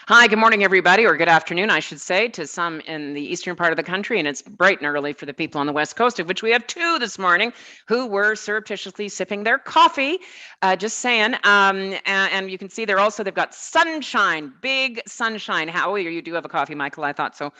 Hi, good morning, everybody, or good afternoon, I should say, to some in the eastern part of the country. And it's bright and early for the people on the West Coast, of which we have two this morning who were surreptitiously sipping their coffee. Just saying. And you can see they've got sunshine, big sunshine. How you do have a coffee, Michael? I thought so.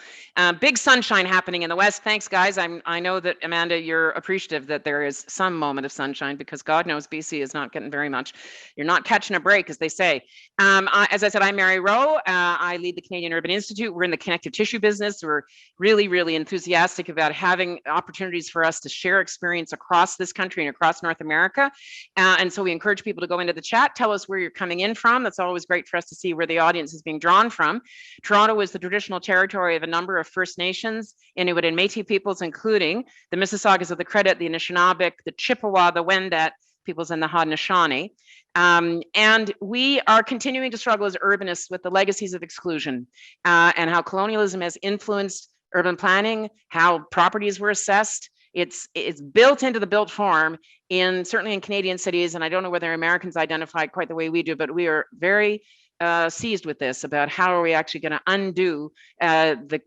Big sunshine happening in the West. Thanks, guys. I know that, Amanda, you're appreciative that there is some moment of sunshine, because God knows BC is not getting very much. You're not catching a break, as they say. As I said, I'm Mary Rowe. I lead the Canadian Urban Institute. We're in the connective tissue business. We're really, really enthusiastic about having opportunities for us to share experience across this country and across North America. And so we encourage people to go into the chat, tell us where you're coming in from. That's always great for us to see where the audience is being drawn from. Toronto is the traditional territory of a number of First Nations, Inuit and Métis peoples, including the Mississaugas of the Credit, the Anishinaabe, the Chippewa, the Wendat peoples, and the Haudenosaunee. And we are continuing to struggle as urbanists with the legacies of exclusion and how colonialism has influenced urban planning, how properties were assessed. It's built into the built form certainly in Canadian cities, and I don't know whether Americans identify it quite the way we do, but we are very seized with this about how are we actually going to undo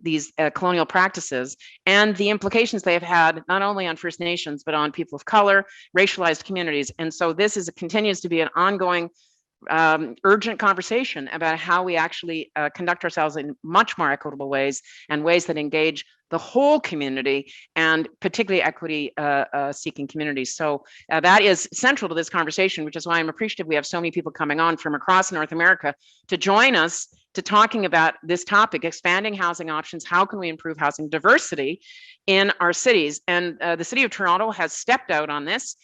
these colonial practices and the implications they have had not only on First Nations, but on people of color, racialized communities. And so this continues to be an ongoing urgent conversation about how we actually conduct ourselves in much more equitable ways and ways that engage the whole community, and particularly equity seeking communities. So that is central to this conversation, which is why I'm appreciative we have so many people coming on from across North America to join us to talking about this topic, expanding housing options. How can we improve housing diversity in our cities? And the City of Toronto has stepped out on this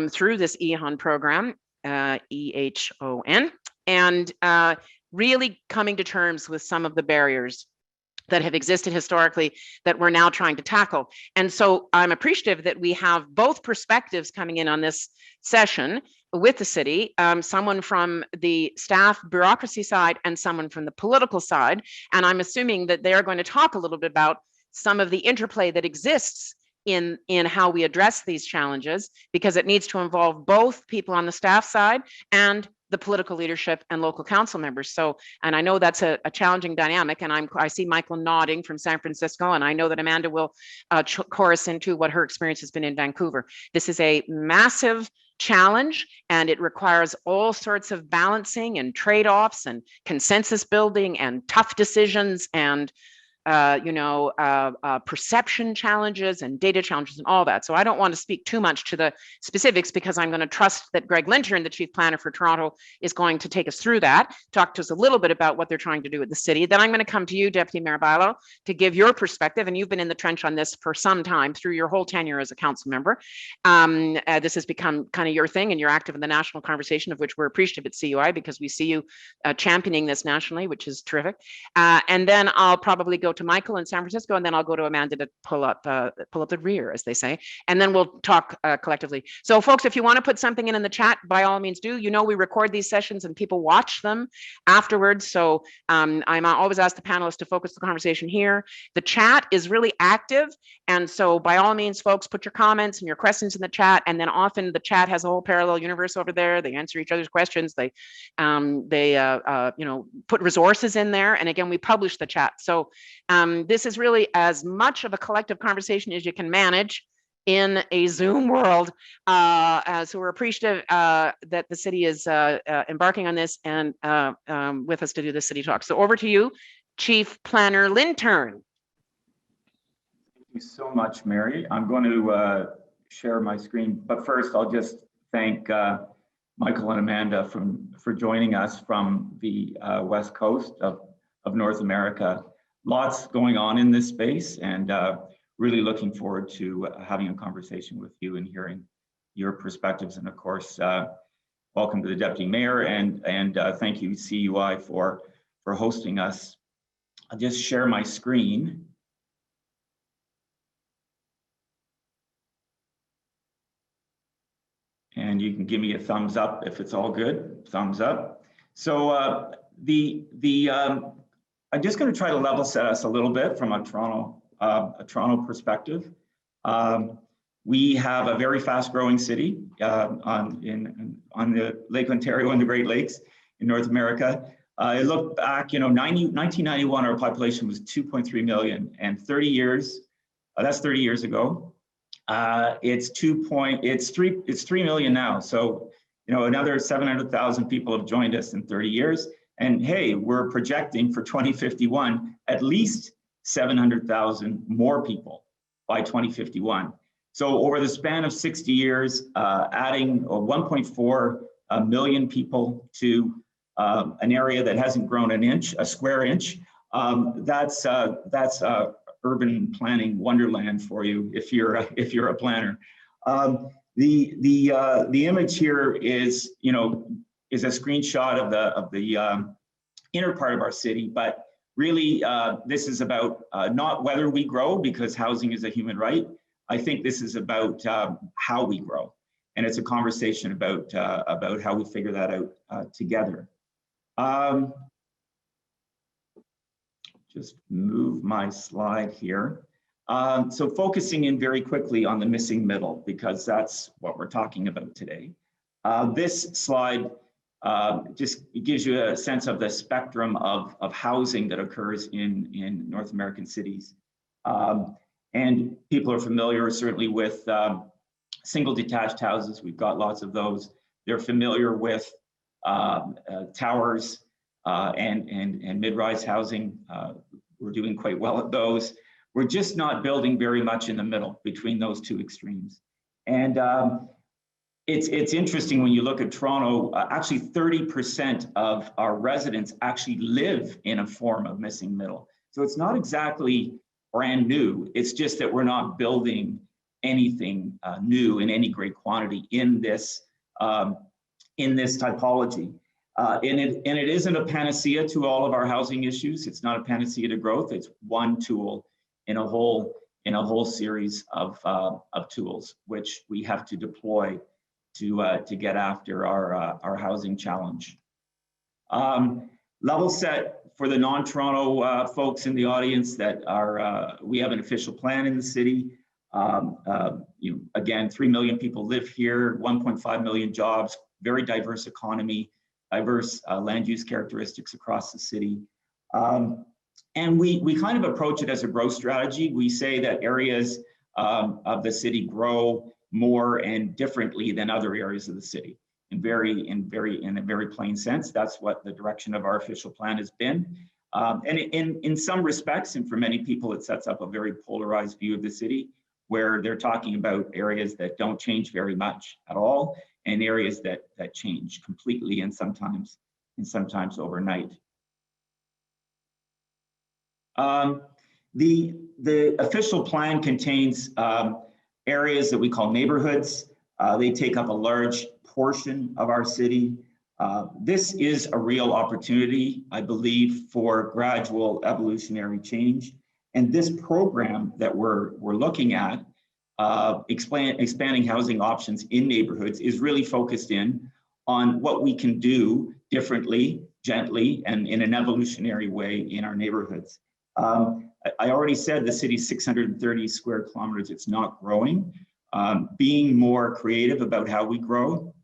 through this EHON program, EHON, and really coming to terms with some of the barriers that have existed historically that we're now trying to tackle. And so I'm appreciative that we have both perspectives coming in on this session with the city, someone from the staff bureaucracy side and someone from the political side. And I'm assuming that they're going to talk a little bit about some of the interplay that exists in how we address these challenges, because it needs to involve both people on the staff side and the political leadership and local council members. So, and I know that's a challenging dynamic, and I see Michael nodding from San Francisco, and I know that Amanda will chorus into what her experience has been in Vancouver. This is a massive challenge, and it requires all sorts of balancing and trade-offs and consensus building and tough decisions and perception challenges and data challenges and all that. So I don't want to speak too much to the specifics, because I'm going to trust that Greg Lintern, the chief planner for Toronto, is going to take us through that, talk to us a little bit about what they're trying to do with the city. Then I'm going to come to you, Deputy Mayor Bilo, to give your perspective. And you've been in the trench on this for some time through your whole tenure as a council member. This has become kind of your thing, and you're active in the national conversation, of which we're appreciative at CUI, because we see you championing this nationally, which is terrific. And then I'll probably go to Michael in San Francisco, and then I'll go to Amanda to pull up the rear, as they say, and then we'll talk collectively. So folks, if you want to put something in the chat, by all means do. You know, we record these sessions and people watch them afterwards. So I'm always ask the panelists to focus the conversation here. The chat is really active. And so by all means, folks, put your comments and your questions in the chat. And then often the chat has a whole parallel universe over there. They answer each other's questions. They put resources in there. And again, we publish the chat. So this is really as much of a collective conversation as you can manage in a Zoom world. So we're appreciative that the city is embarking on this and with us to do the city talk. So over to you, Chief Planner Lintern. Thank you so much, Mary. I'm going to share my screen, but first I'll just thank Michael and Amanda for joining us from the West Coast of North America. Lots going on in this space, and really looking forward to having a conversation with you and hearing your perspectives. And of course, welcome to the Deputy Mayor, and thank you CUI for hosting us. I'll just share my screen. And you can give me a thumbs up if it's all good. Thumbs up. So I'm just going to try to level set us a little bit from a Toronto perspective. We have a very fast-growing city on the Lake Ontario and the Great Lakes in North America. I looked back, 1991, our population was 2.3 million, and 30 years, that's 30 years ago. It's 3 million now. So, another 700,000 people have joined us in 30 years. And hey, we're projecting for 2051, at least 700,000 more people by 2051. So over the span of 60 years, adding 1.4 million people to an area that hasn't grown an inch, a square inch, that's urban planning wonderland for you if you're a planner. The image here is is a screenshot of the inner part of our city, but really this is about not whether we grow, because housing is a human right. I think this is about how we grow, and it's a conversation about how we figure that out together. Just move my slide here. So focusing in very quickly on the missing middle, because that's what we're talking about today. This slide just gives you a sense of the spectrum of housing that occurs in North American cities. And people are familiar certainly with single detached houses. We've got lots of those. They're familiar with towers and mid-rise housing. We're doing quite well at those. We're just not building very much in the middle between those two extremes. And it's interesting when you look at Toronto, actually 30% of our residents actually live in a form of missing middle. So it's not exactly brand new. It's just that we're not building anything new in any great quantity in this typology. And it isn't a panacea to all of our housing issues. It's not a panacea to growth. It's one tool in a whole series of tools which we have to deploy to get after our housing challenge. Level set for the non-Toronto folks in the audience that we have an official plan in the city. Again, 3 million people live here, 1.5 million jobs, very diverse economy, diverse land use characteristics across the city. And we kind of approach it as a growth strategy. We say that areas of the city grow more and differently than other areas of the city. In a very plain sense, that's what the direction of our official plan has been. And in some respects, and for many people, it sets up a very polarized view of the city, where they're talking about areas that don't change very much at all, and areas that change completely and sometimes overnight. The official plan contains areas that we call neighborhoods. They take up a large portion of our city. This is a real opportunity, I believe, for gradual evolutionary change. And this program that we're looking at, expanding housing options in neighborhoods, is really focused in on what we can do differently, gently, and in an evolutionary way in our neighborhoods. I already said the city's 630 square kilometers, it's not growing. Being more creative about how we grow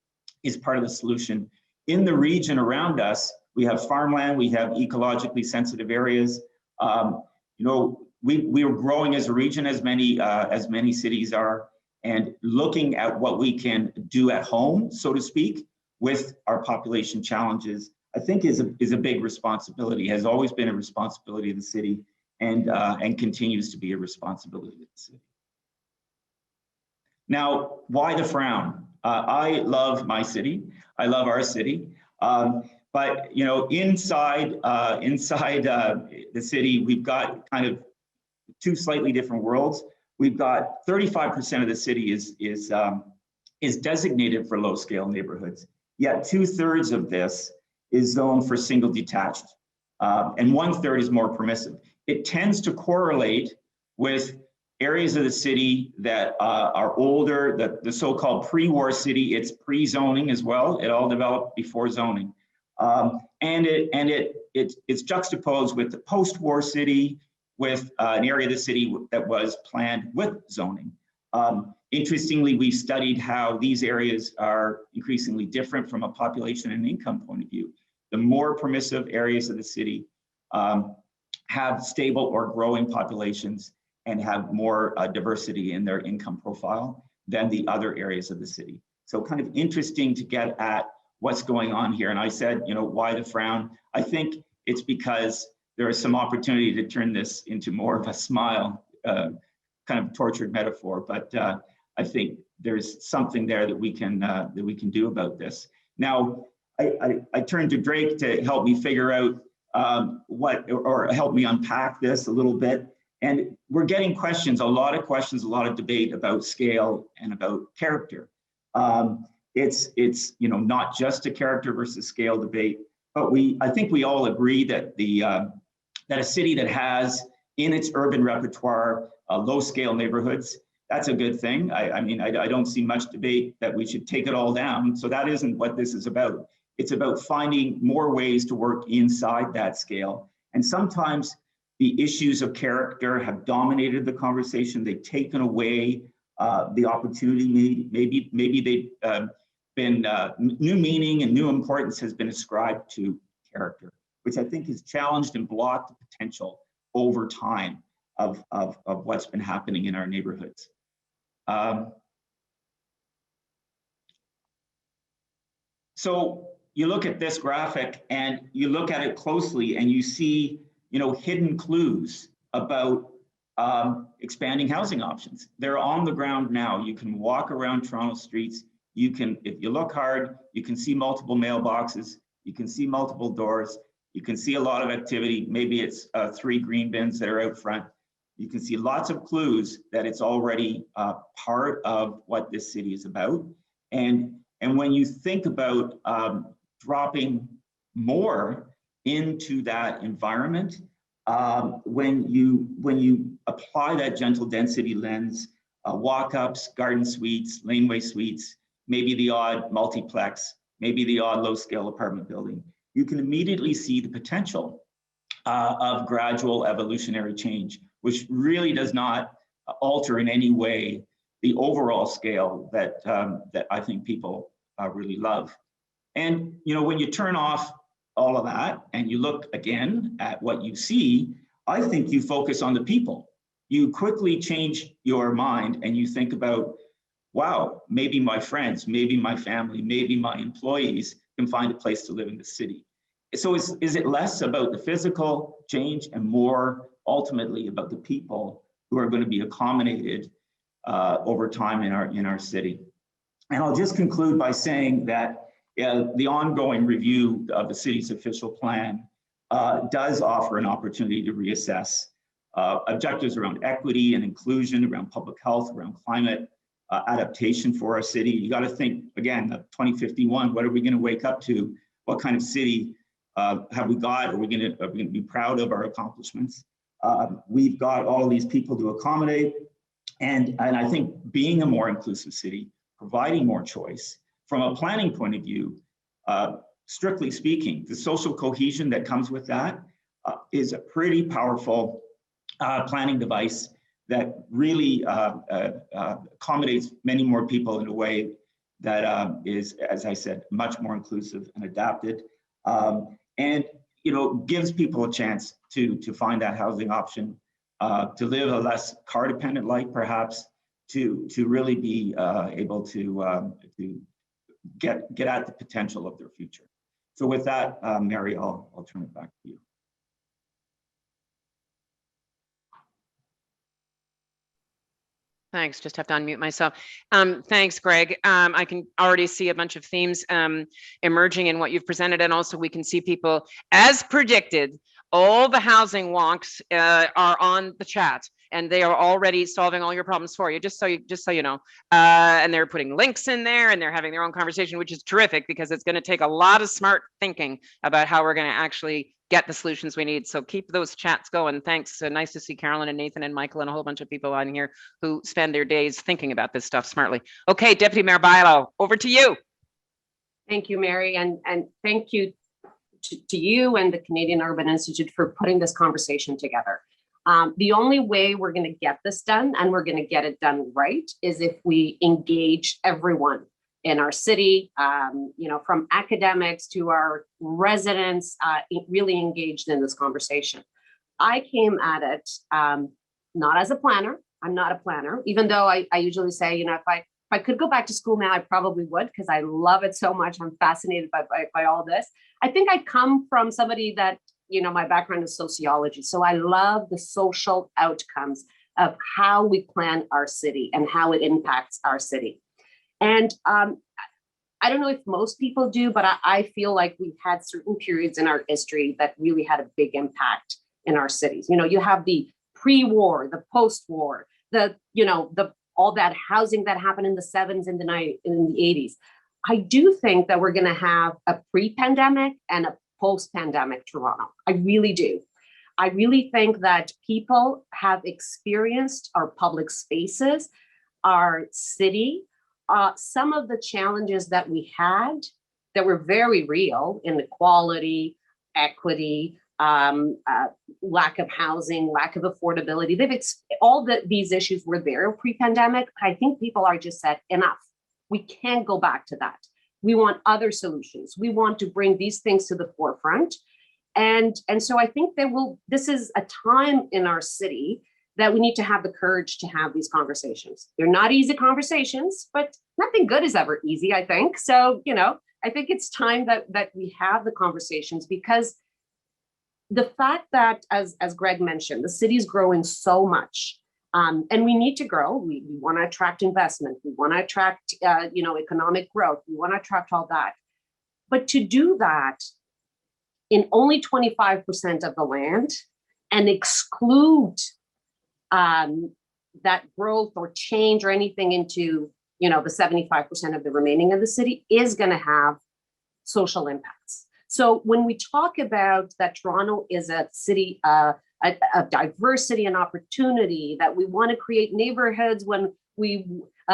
is part of the solution. In the region around us, we have farmland, we have ecologically sensitive areas. We are growing as a region, as many cities are, and looking at what we can do at home, so to speak, with our population challenges, I think is a big responsibility, has always been a responsibility of the city, and continues to be a responsibility of the city. Now, why the frown? I love my city. I love our city. But inside the city, we've got kind of two slightly different worlds. We've got 35% of the city is designated for low-scale neighborhoods. Yet 2/3 of this is zoned for single detached, and 1/3 is more permissive. It tends to correlate with areas of the city that are older, the so-called pre-war city. It's pre-zoning as well. It all developed before zoning. And it's juxtaposed with the post-war city, with an area of the city that was planned with zoning. Interestingly, we've studied how these areas are increasingly different from a population and income point of view. the more permissive areas of the city have stable or growing populations and have more diversity in their income profile than the other areas of the city. So kind of interesting to get at what's going on here. And I said, you know, why the frown? I think it's because there is some opportunity to turn this into more of a smile, kind of tortured metaphor, but I think there's something there that we can do about this. Now, I turned to Drake to help me figure out or help me unpack this a little bit. And we're getting questions, a lot of questions, a lot of debate about scale and about character. It's you know, not just a character versus scale debate, but I think we all agree that that a city that has in its urban repertoire low scale neighborhoods, that's a good thing. I mean, I don't see much debate that we should take it all down. So that isn't what this is about. It's about finding more ways to work inside that scale. And sometimes the issues of character have dominated the conversation. They've taken away the opportunity. Maybe they've been new meaning and new importance has been ascribed to character, which I think has challenged and blocked the potential over time of what's been happening in our neighborhoods. So you look at this graphic and you look at it closely and you see, you know, hidden clues about expanding housing options. They're on the ground now. You can walk around Toronto streets. You can, if you look hard, you can see multiple mailboxes. You can see multiple doors. You can see a lot of activity. Maybe it's 3 green bins that are out front. You can see lots of clues that it's already part of what this city is about. And when you think about dropping more into that environment, when you apply that gentle density lens, walk-ups, garden suites, laneway suites, maybe the odd multiplex, maybe the odd low-scale apartment building, you can immediately see the potential of gradual evolutionary change, which really does not alter in any way the overall scale that I think people really love. And you know, when you turn off all of that and you look again at what you see, I think you focus on the people. You quickly change your mind and you think about, wow, maybe my friends, maybe my family, maybe my employees can find a place to live in the city. So is it less about the physical change and more ultimately about the people who are going to be accommodated over time in our city? And I'll just conclude by saying that the ongoing review of the city's official plan does offer an opportunity to reassess objectives around equity and inclusion, around public health, around climate adaptation for our city. You got to think again, 2051. What are we going to wake up to? What kind of city have we got? Are we going to be proud of our accomplishments? We've got all these people to accommodate, and I think being a more inclusive city, providing more choice from a planning point of view, strictly speaking, the social cohesion that comes with that is a pretty powerful planning device that really accommodates many more people in a way that is, as I said, much more inclusive and adapted, and you know, gives people a chance to find that housing option, to live a less car dependent life, perhaps, to really be able to get at the potential of their future. So with that, Mary, I'll turn it back to you. Thanks, just have to unmute myself. Thanks, Greg. I can already see a bunch of themes emerging in what you've presented, and also we can see people, as predicted, all the housing wonks are on the chat, and they are already solving all your problems for you, just so you know. And they're putting links in there, and they're having their own conversation, which is terrific, because it's going to take a lot of smart thinking about how we're going to actually get the solutions we need. So keep those chats going. Thanks. Nice to see Carolyn and Nathan and Michael and a whole bunch of people on here who spend their days thinking about this stuff smartly. Okay, Deputy Mayor Bilo, over to you. Thank you, Mary, and thank you to you and the Canadian Urban Institute for putting this conversation together. The only way we're going to get this done, and we're going to get it done right, is if we engage everyone in our city, from academics to our residents, really engaged in this conversation. I came at it not as a planner. I'm not a planner, even though I usually say, if I could go back to school now, I probably would, because I love it so much. I'm fascinated by all this. I think I come from somebody that, my background is sociology. So I love the social outcomes of how we plan our city and how it impacts our city. And I don't know if most people do, but I feel like we've had certain periods in our history that really had a big impact in our cities. You have the pre-war, the post-war, all that housing that happened in the 70s and in the 80s. I do think that we're going to have a pre-pandemic and a post-pandemic Toronto. I really do. I really think that people have experienced our public spaces, our city, some of the challenges that we had that were very real: inequality, equity, lack of housing, lack of affordability. These issues were there pre-pandemic. I think people are just said, enough. We can't go back to that. We want other solutions. We want to bring these things to the forefront. And so I think this is a time in our city that we need to have the courage to have these conversations. They're not easy conversations, but nothing good is ever easy, I think. So, I think it's time that we have the conversations, because the fact that, as Greg mentioned, the city is growing so much, and we need to grow. We want to attract investment. We want to attract, economic growth. We want to attract all that. But to do that in only 25% of the land and exclude that growth or change or anything into, the 75% of the remaining of the city is going to have social impacts. So when we talk about that Toronto is a city of diversity and opportunity, that we want to create neighborhoods when we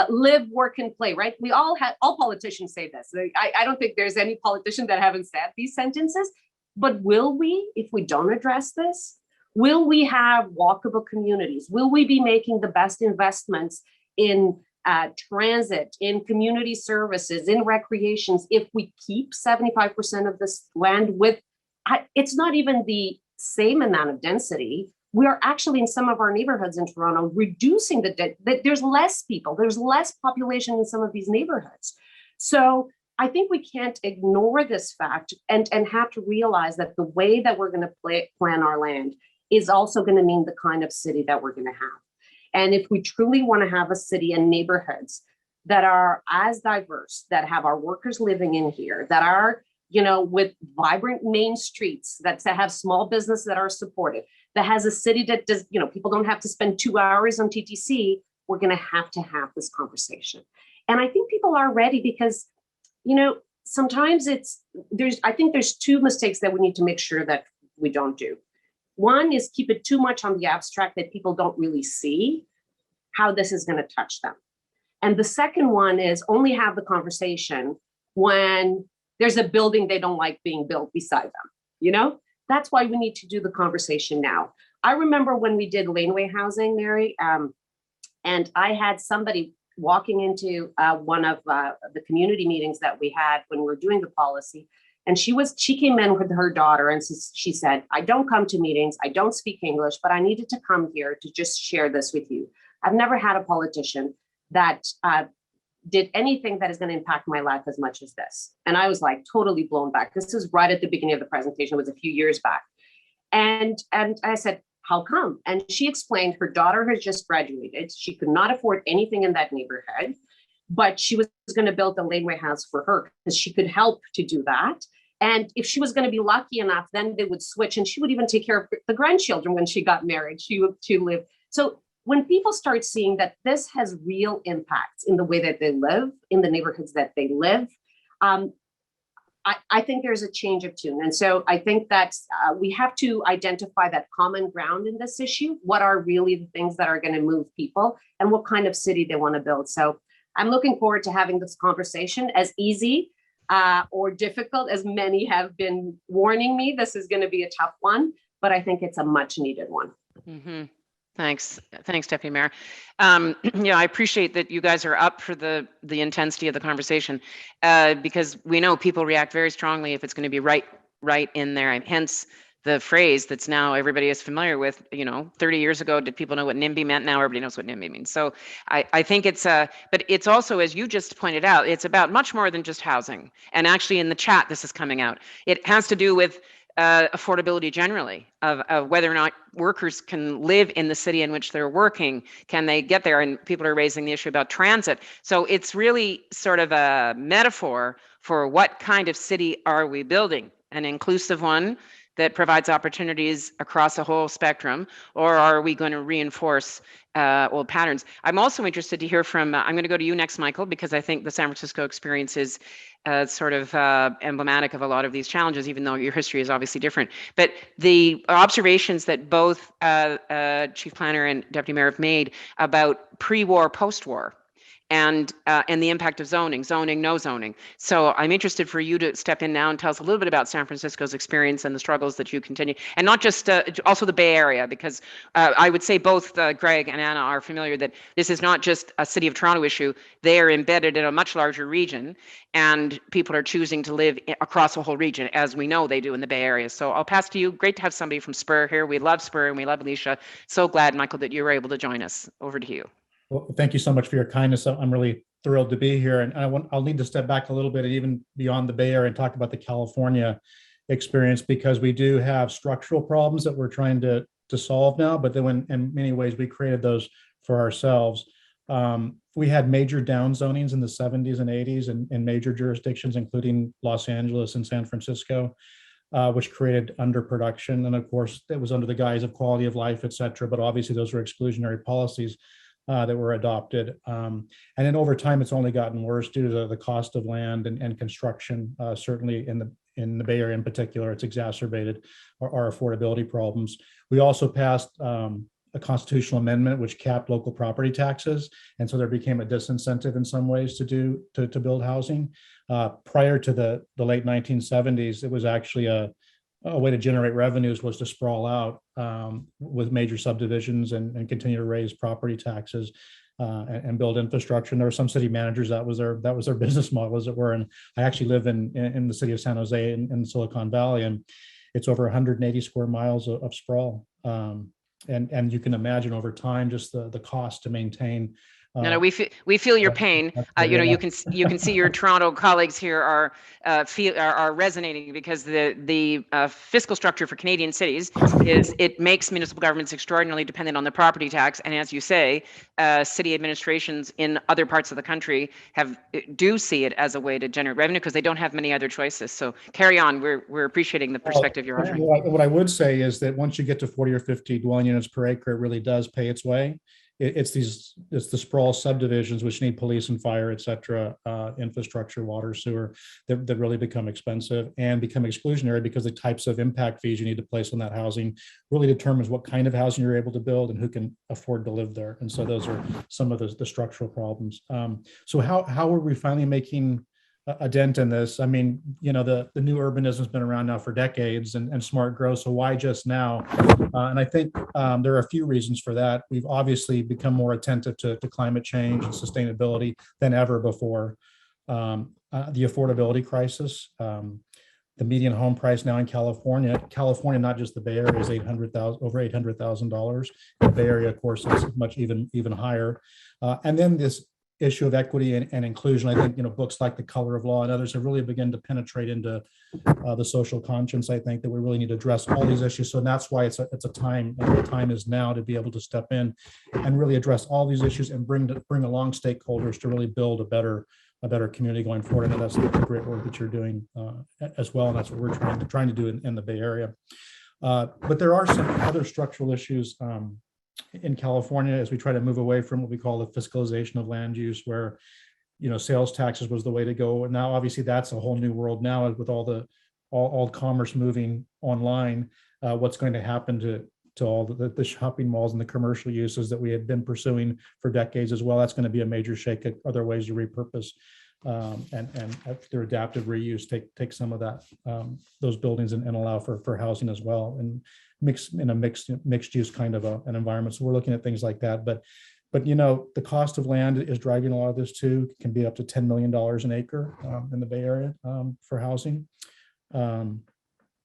live, work, and play, right? All politicians say this. I don't think there's any politician that haven't said these sentences, but will we, if we don't address this? Will we have walkable communities? Will we be making the best investments in transit, in community services, in recreations, if we keep 75% of this land with, it's not even the same amount of density. We are actually, in some of our neighborhoods in Toronto, reducing there's less people, there's less population in some of these neighborhoods. So I think we can't ignore this fact and have to realize that the way that we're going to plan our land is also going to mean the kind of city that we're going to have. And if we truly want to have a city and neighborhoods that are as diverse, that have our workers living in here, that are, with vibrant main streets, that have small business that are supported, that has a city that does, people don't have to spend 2 hours on TTC, we're going to have this conversation. And I think people are ready, because, sometimes I think there's two mistakes that we need to make sure that we don't do. One is keep it too much on the abstract, that people don't really see how this is going to touch them. And the second one is only have the conversation when there's a building they don't like being built beside them. That's why we need to do the conversation now. I remember when we did laneway housing, Mary, and I had somebody walking into one of the community meetings that we had when we were doing the policy. And she came in with her daughter, and she said, I don't come to meetings, I don't speak English, but I needed to come here to just share this with you. I've never had a politician that did anything that is going to impact my life as much as this. And I was like totally blown back. This was right at the beginning of the presentation. It was a few years back. And I said, how come? And she explained her daughter has just graduated. She could not afford anything in that neighborhood, but she was going to build a laneway house for her because she could help to do that. And if she was going to be lucky enough, then they would switch, and she would even take care of the grandchildren when she got married. She live. So when people start seeing that this has real impacts in the way that they live, in the neighborhoods that they live, I think there's a change of tune. And so I think that we have to identify that common ground in this issue. What are really the things that are going to move people, and what kind of city they want to build? So I'm looking forward to having this conversation. As easy or difficult as many have been warning me, this is going to be a tough one, but I think it's a much needed one. Mm-hmm. Thanks, Deputy Mayor. Yeah, I appreciate that you guys are up for the intensity of the conversation, because we know people react very strongly if it's going to be right in there, and hence the phrase that's now everybody is familiar with. 30 years ago, did people know what NIMBY meant? Now everybody knows what NIMBY means. So I think it's but it's also, as you just pointed out, it's about much more than just housing. And actually, in the chat, this is coming out. It has to do with affordability generally, of whether or not workers can live in the city in which they're working. Can they get there? And people are raising the issue about transit. So it's really sort of a metaphor for what kind of city are we building? An inclusive one that provides opportunities across a whole spectrum, or are we going to reinforce old patterns? I'm also interested to hear from, I'm going to go to you next, Michael, because I think the San Francisco experience is sort of emblematic of a lot of these challenges, even though your history is obviously different. But the observations that both Chief Planner and Deputy Mayor have made about pre-war, post-war, and the impact of zoning, no zoning. So I'm interested for you to step in now and tell us a little bit about San Francisco's experience and the struggles that you continue, and not just also the Bay Area, because I would say both Greg and Anna are familiar that this is not just a City of Toronto issue. They are embedded in a much larger region, and people are choosing to live across a whole region, as we know they do in the Bay Area. So I'll pass to you. Great to have somebody from Spur here. We love Spur and we love Alicia. So glad, Michael, that you were able to join us. Over to you. Well, thank you so much for your kindness. I'm really thrilled to be here, and I'll need to step back a little bit, even beyond the Bay Area, and talk about the California experience, because we do have structural problems that we're trying to solve now. But then, in many ways, we created those for ourselves. We had major down zonings in the 70s and 80s in major jurisdictions, including Los Angeles and San Francisco, which created underproduction. And of course, it was under the guise of quality of life, et cetera. But obviously, those were exclusionary policies that were adopted. And then over time, it's only gotten worse due to the cost of land and construction. Certainly in the Bay Area in particular, it's exacerbated our affordability problems. We also passed a constitutional amendment which capped local property taxes. And so there became a disincentive in some ways to build housing. Prior to the late 1970s, it was actually a way to generate revenues was to sprawl out with major subdivisions and continue to raise property taxes and build infrastructure. And there were some city managers that was their business model, as it were. And I actually live in the city of San Jose in Silicon Valley, and it's over 180 square miles of sprawl. And you can imagine over time just the cost to maintain. No, we feel your pain. You can see your Toronto colleagues here are resonating, because the fiscal structure for Canadian cities is it makes municipal governments extraordinarily dependent on the property tax. And as you say, city administrations in other parts of the country do see it as a way to generate revenue because they don't have many other choices. So carry on. We're appreciating the perspective you're offering. What I would say is that once you get to 40 or 50 dwelling units per acre, it really does pay its way. It's the sprawl subdivisions which need police and fire, et cetera, infrastructure, water, sewer, that really become expensive and become exclusionary, because the types of impact fees you need to place on that housing really determines what kind of housing you're able to build and who can afford to live there. And so those are some of the structural problems. So how are we finally making a dent in this? I mean, the new urbanism has been around now for decades, and smart growth. So why just now? And I think there are a few reasons for that. We've obviously become more attentive to climate change and sustainability than ever before. The affordability crisis, the median home price now in California, not just the Bay Area, is over $800,000. The Bay Area, of course, is much even higher. And then this issue of equity and inclusion. I think books like The Color of Law and others have really begun to penetrate into the social conscience. I think that we really need to address all these issues. So that's why it's a time. The time is now to be able to step in and really address all these issues and bring along stakeholders to really build a better community going forward. And that's the great work that you're doing as well. And that's what we're trying to do in the Bay Area. But there are some other structural issues in California as we try to move away from what we call the fiscalization of land use, where sales taxes was the way to go. And now obviously that's a whole new world now with all commerce moving online. What's going to happen to all the shopping malls and the commercial uses that we had been pursuing for decades as well? That's going to be a major shake. Are there ways to repurpose and through adaptive reuse take some of that those buildings and allow for housing as well? And mixed use kind of an environment. So we're looking at things like that. But the cost of land is driving a lot of this too. It can be up to $10 million an acre in the Bay Area for housing.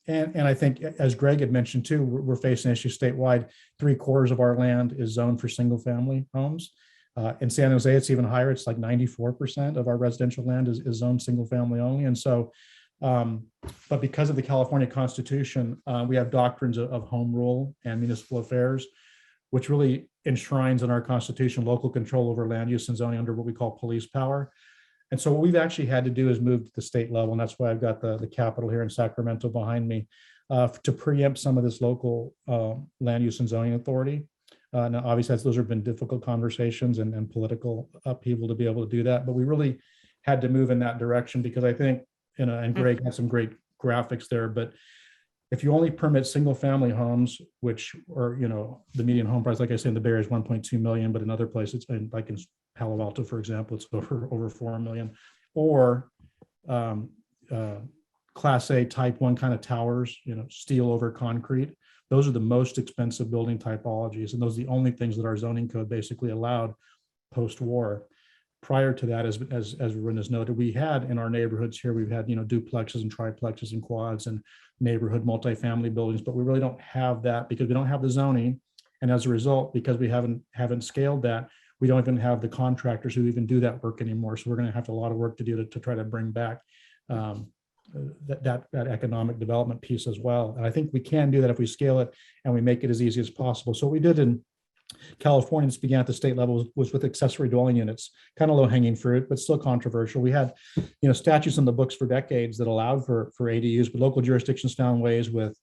And I think, as Greg had mentioned too, we're facing issues statewide. 3/4 of our land is zoned for single family homes. In San Jose, it's even higher. It's like 94% of our residential land is zoned single family only. And so, but because of the California Constitution, we have doctrines of home rule and municipal affairs, which really enshrines in our Constitution local control over land use and zoning under what we call police power. And so what we've actually had to do is move to the state level, and that's why I've got the Capitol here in Sacramento behind me, to preempt some of this local land use and zoning authority. Now, obviously, those have been difficult conversations and political upheaval to be able to do that, but we really had to move in that direction because I think, and Greg had some great graphics there, but if you only permit single family homes, which are, the median home price, like I said, in the Bay Area is 1.2 million, but in other places, like in Palo Alto, for example, it's over 4 million, or Class A type 1 kind of towers, steel over concrete. Those are the most expensive building typologies, and those are the only things that our zoning code basically allowed post-war. Prior to that, as Rin has noted, we had in our neighborhoods here, we've had duplexes and triplexes and quads and neighborhood multifamily buildings, but we really don't have that because we don't have the zoning, and as a result, because we haven't scaled that, we don't even have the contractors who even do that work anymore. So we're going to have a lot of work to do to try to bring back that economic development piece as well. And I think we can do that if we scale it and we make it as easy as possible. So what we did in California, this began at the state level, was with accessory dwelling units, kind of low hanging fruit, but still controversial. We had, statutes in the books for decades that allowed for ADUs, but local jurisdictions found ways with,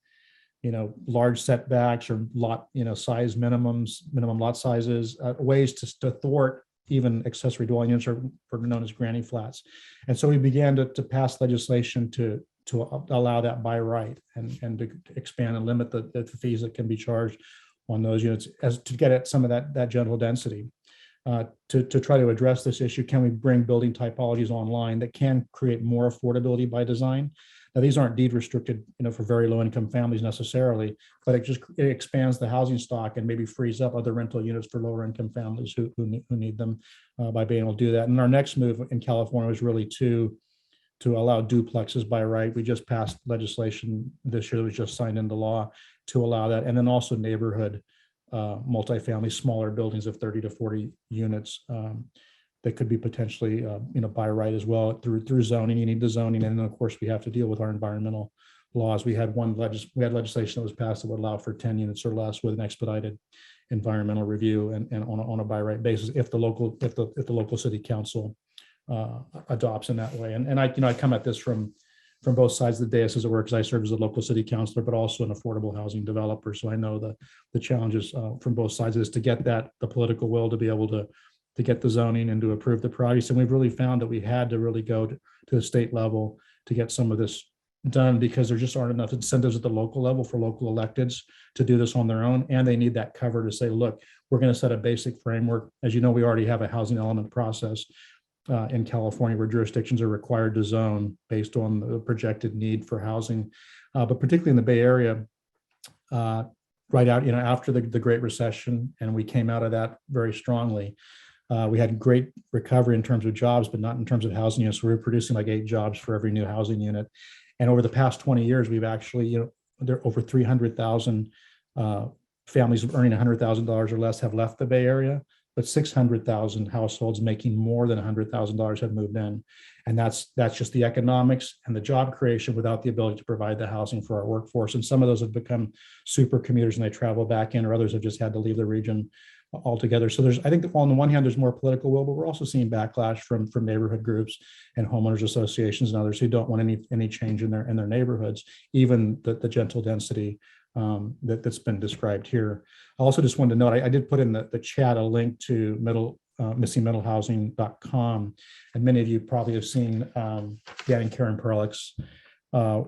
large setbacks or lot, size minimum lot sizes, ways to thwart even accessory dwelling units, or known as granny flats. And so we began to pass legislation to allow that by right and to expand and limit the fees that can be charged on those units as to get at some of that gentle density. To try to address this issue, can we bring building typologies online that can create more affordability by design? Now, these aren't deed restricted, for very low income families necessarily, but it expands the housing stock and maybe frees up other rental units for lower income families who need them by being able to do that. And our next move in California was really to allow duplexes by right. We just passed legislation this year that was just signed into law to allow that, and then also neighborhood multifamily, smaller buildings of 30 to 40 units that could be potentially, by right as well through zoning. You need the zoning, and then of course we have to deal with our environmental laws. We had legislation that was passed that would allow for 10 units or less with an expedited environmental review and on a by right basis if the local city council adopts in that way. And I come at this from both sides of the dais, as it works. I serve as a local city councilor, but also an affordable housing developer. So I know the challenges from both sides of this to get the political will to be able to get the zoning and to approve the projects. And we've really found that we had to really go to the state level to get some of this done because there just aren't enough incentives at the local level for local electeds to do this on their own. And they need that cover to say, look, we're going to set a basic framework. As you know, we already have a housing element process in California where jurisdictions are required to zone based on the projected need for housing. But particularly in the Bay Area, right out, after the Great Recession, and we came out of that very strongly. We had great recovery in terms of jobs, but not in terms of housing units. We were producing like 8 jobs for every new housing unit. And over the past 20 years, we've actually, there are over 300,000 families earning $100,000 or less have left the Bay Area, but 600,000 households making more than $100,000 have moved in. And that's just the economics and the job creation without the ability to provide the housing for our workforce. And some of those have become super commuters and they travel back in, or others have just had to leave the region altogether. So I think on the one hand, there's more political will, but we're also seeing backlash from neighborhood groups and homeowners associations and others who don't want any change in their neighborhoods, even the gentle density that's been described here. I also just wanted to note, I did put in the chat a link to missingmiddlehousing.com, and many of you probably have seen Dan and Karen Perlick's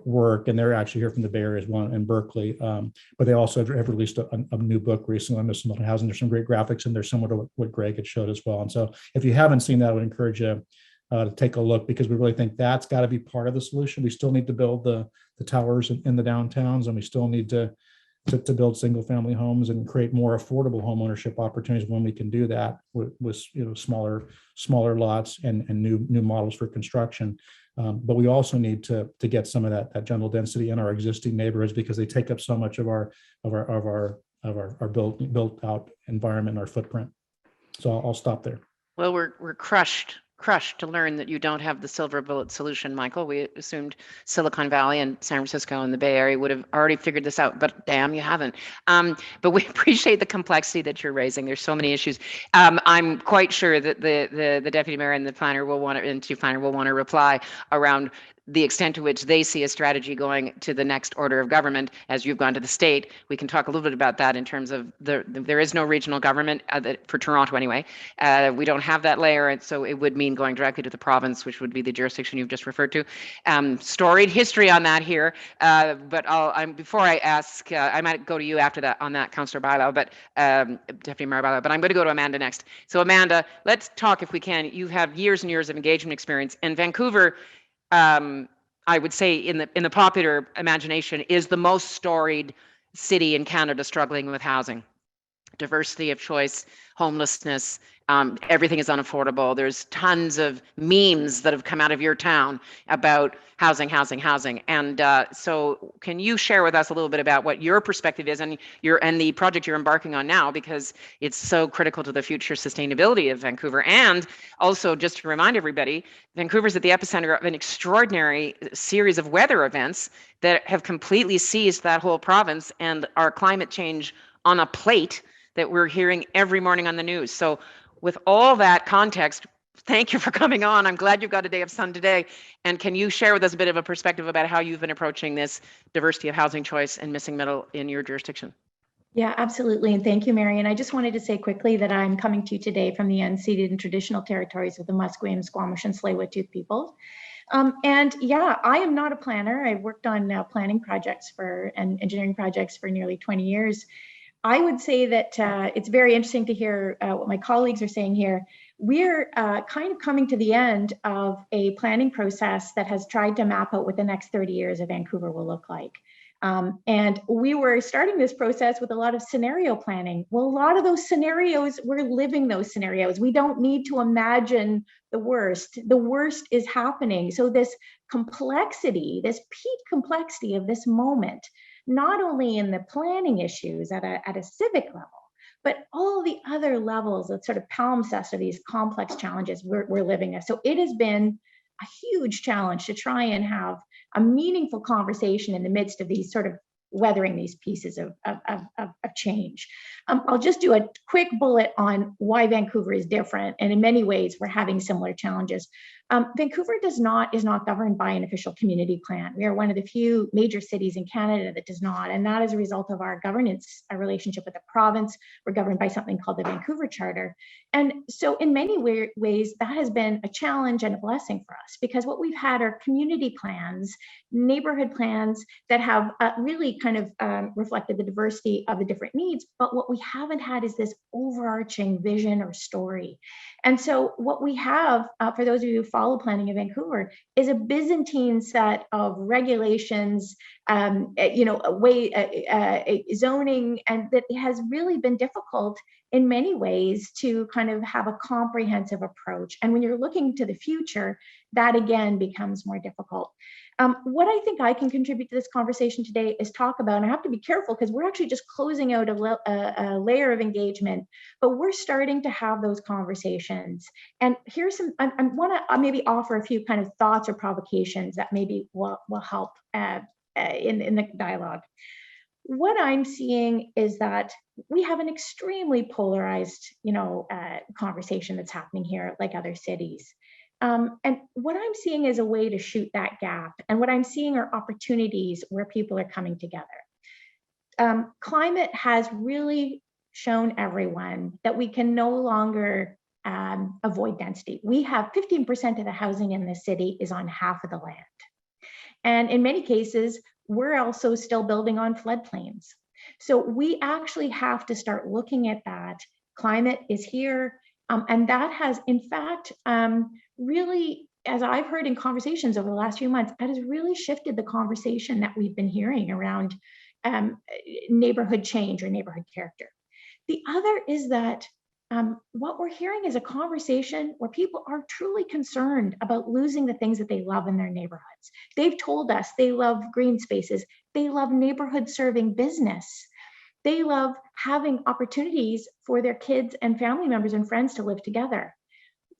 work, and they're actually here from the Bay Area as well in Berkeley, but they also have released a new book recently on missing middle housing. There's some great graphics in there, similar to what Greg had showed as well. And so if you haven't seen that, I would encourage you to take a look, because we really think that's got to be part of the solution. We still need to build the towers in the downtowns, and we still need to to build single family homes and create more affordable home ownership opportunities when we can do that with smaller lots and new models for construction. But we also need to get some of that general density in our existing neighborhoods because they take up so much of our built out environment, our footprint. So I'll stop there. Well, we're crushed to learn that you don't have the silver bullet solution, Michael. We assumed Silicon Valley and San Francisco and the Bay Area would have already figured this out, but damn, you haven't. But we appreciate the complexity that you're raising. There's so many issues. I'm quite sure that the deputy mayor and the planner will want to, and chief planner will want to reply around the extent to which they see a strategy going to the next order of government as you've gone to the state. We can talk a little bit about that in terms of there is no regional government for Toronto anyway. We don't have that layer, and so it would mean going directly to the province, which would be the jurisdiction you've just referred to. Storied history on that here, but before I ask, I might go to you after that on that, Councillor Bilo, but Deputy Mayor Bilo, but I'm going to go to Amanda next. So Amanda, let's talk if we can. You have years and years of engagement experience, and Vancouver, I would say in the popular imagination, is the most storied city in Canada struggling with housing. Diversity of choice, homelessness, everything is unaffordable. There's tons of memes that have come out of your town about housing. And so can you share with us a little bit about what your perspective is and the project you're embarking on now, because it's so critical to the future sustainability of Vancouver. And also, just to remind everybody, Vancouver's at the epicenter of an extraordinary series of weather events that have completely seized that whole province and our climate change on a plate that we're hearing every morning on the news. So with all that context, thank you for coming on. I'm glad you've got a day of sun today. And can you share with us a bit of a perspective about how you've been approaching this diversity of housing choice and missing middle in your jurisdiction? Yeah, absolutely. And thank you, Mary. And I just wanted to say quickly that I'm coming to you today from the unceded and traditional territories of the Musqueam, Squamish, and Tsleil-Waututh peoples. And yeah, I am not a planner. I've worked on planning projects and engineering projects for nearly 20 years. I would say that it's very interesting to hear what my colleagues are saying here. We're kind of coming to the end of a planning process that has tried to map out what the next 30 years of Vancouver will look like. And we were starting this process with a lot of scenario planning. Well, a lot of those scenarios, we're living those scenarios. We don't need to imagine the worst. The worst is happening. So this complexity, this peak complexity of this moment, not only in the planning issues at a civic level, but all the other levels that sort of palimpsest of these complex challenges we're living with. So it has been a huge challenge to try and have a meaningful conversation in the midst of these sort of weathering these pieces of change. I'll just do a quick bullet on why Vancouver is different. And in many ways, we're having similar challenges. Vancouver is not governed by an official community plan. We are one of the few major cities in Canada that does not. And that is a result of our governance, our relationship with the province. We're governed by something called the Vancouver Charter. And so in many ways, that has been a challenge and a blessing for us, because what we've had are community plans, neighborhood plans that have really kind of reflected the diversity of the different needs. But what we haven't had is this overarching vision or story. And so what we have, for those of you who follow planning in Vancouver, is a Byzantine set of regulations, zoning, and that has really been difficult in many ways to kind of have a comprehensive approach. And when you're looking to the future, that again becomes more difficult. What I think I can contribute to this conversation today is talk about, and I have to be careful because we're actually just closing out a layer of engagement, but we're starting to have those conversations. And here's some, I want to maybe offer a few kind of thoughts or provocations that maybe will help in the dialogue. What I'm seeing is that we have an extremely polarized, conversation that's happening here, like other cities. And what I'm seeing is a way to shoot that gap. And what I'm seeing are opportunities where people are coming together. Climate has really shown everyone that we can no longer avoid density. We have 15% of the housing in the city is on half of the land. And in many cases, we're also still building on floodplains. So we actually have to start looking at that. Climate is here. And that has, in fact, really, as I've heard in conversations over the last few months, that has really shifted the conversation that we've been hearing around neighborhood change or neighborhood character. The other is that what we're hearing is a conversation where people are truly concerned about losing the things that they love in their neighborhoods. They've told us they love green spaces. They love neighborhood serving business. They love having opportunities for their kids and family members and friends to live together.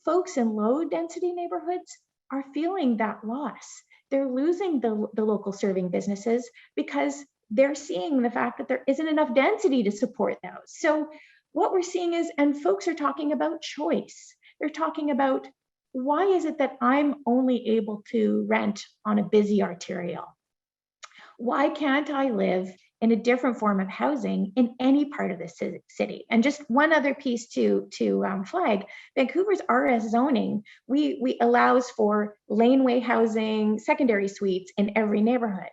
Folks in low density neighborhoods are feeling that loss. They're losing the local serving businesses because they're seeing the fact that there isn't enough density to support those. So what we're seeing is, and folks are talking about choice. They're talking about, why is it that I'm only able to rent on a busy arterial? Why can't I live in a different form of housing in any part of the city? And just one other piece to flag, Vancouver's RS zoning, we allows for laneway housing, secondary suites in every neighborhood.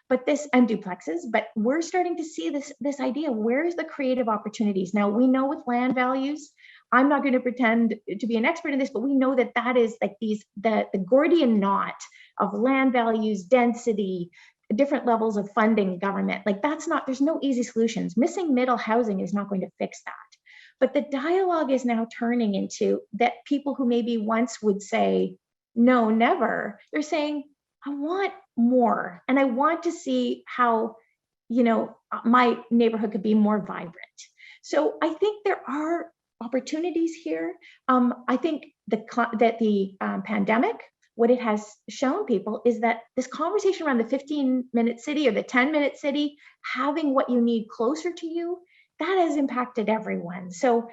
But this, and duplexes, but we're starting to see this idea, where's the creative opportunities? Now, we know with land values, I'm not going to pretend to be an expert in this, but we know that that is like the Gordian knot of land values, density, different levels of funding government. Like there's no easy solutions. Missing middle housing is not going to fix that. But the dialogue is now turning into that people who maybe once would say, no, never, they're saying, I want more. And I want to see how, my neighborhood could be more vibrant. So I think there are opportunities here. I think that the pandemic, what it has shown people is that this conversation around the 15-minute city or the 10-minute city, having what you need closer to you, that has impacted everyone. So,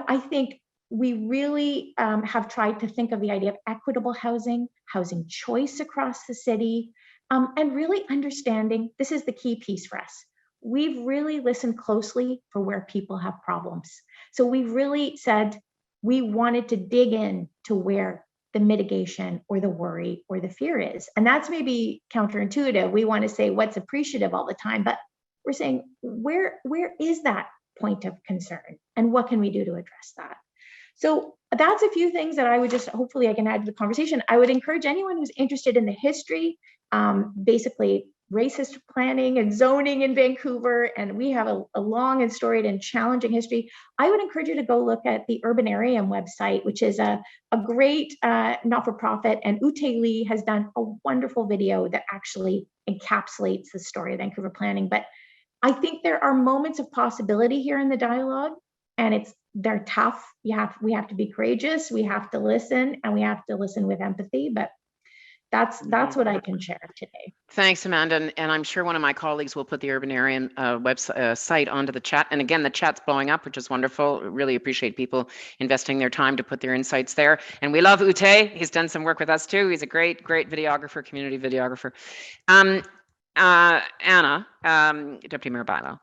I think we really have tried to think of the idea of equitable housing choice across the city, and really understanding, this is the key piece for us. We've really listened closely for where people have problems. So we've really said we wanted to dig in to where the mitigation or the worry or the fear is. And that's maybe counterintuitive. We want to say what's appreciative all the time, but we're saying, where is that point of concern and what can we do to address that? So that's a few things that I would just, hopefully I can add to the conversation. I would encourage anyone who's interested in the history, basically racist planning and zoning in Vancouver, and we have a long and storied and challenging history. I would encourage you to go look at the Urbanarium website, which is a great not-for-profit, and Ute Lee has done a wonderful video that actually encapsulates the story of Vancouver planning. But I think there are moments of possibility here in the dialogue, and they're tough. We have to be courageous. We have to listen, and we have to listen with empathy. But that's what I can share today. Thanks, Amanda. And I'm sure one of my colleagues will put the Urbanarium website site onto the chat. And again, the chat's blowing up, which is wonderful. Really appreciate people investing their time to put their insights there. And we love Ute. He's done some work with us too. He's a great videographer, community videographer. Anna, Deputy Mayor Bilo,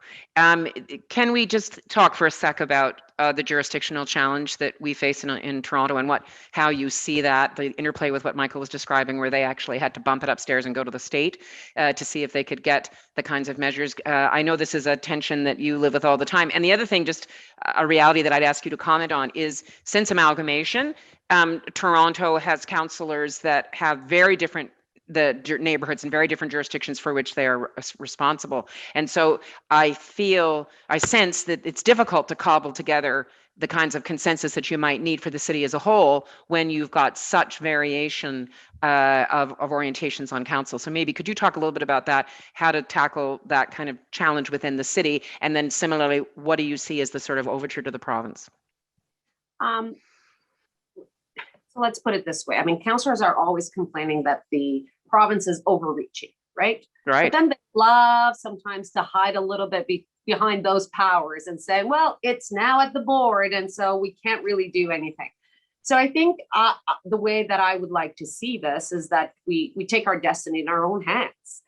can we just talk for a sec about the jurisdictional challenge that we face in Toronto and how you see that, the interplay with what Michael was describing, where they actually had to bump it upstairs and go to the state to see if they could get the kinds of measures. I know this is a tension that you live with all the time. And the other thing, just a reality that I'd ask you to comment on is, since amalgamation, Toronto has councillors that have very different neighborhoods in very different jurisdictions for which they are responsible. And so I sense that it's difficult to cobble together the kinds of consensus that you might need for the city as a whole when you've got such variation of orientations on council. So maybe could you talk a little bit about that, how to tackle that kind of challenge within the city? And then similarly, what do you see as the sort of overture to the province? So let's put it this way. I mean, councillors are always complaining that the province is overreaching, right? Right. But then they love sometimes to hide a little bit behind those powers and say, well, it's now at the board, and so we can't really do anything. So I think the way that I would like to see this is that we take our destiny in our own hands.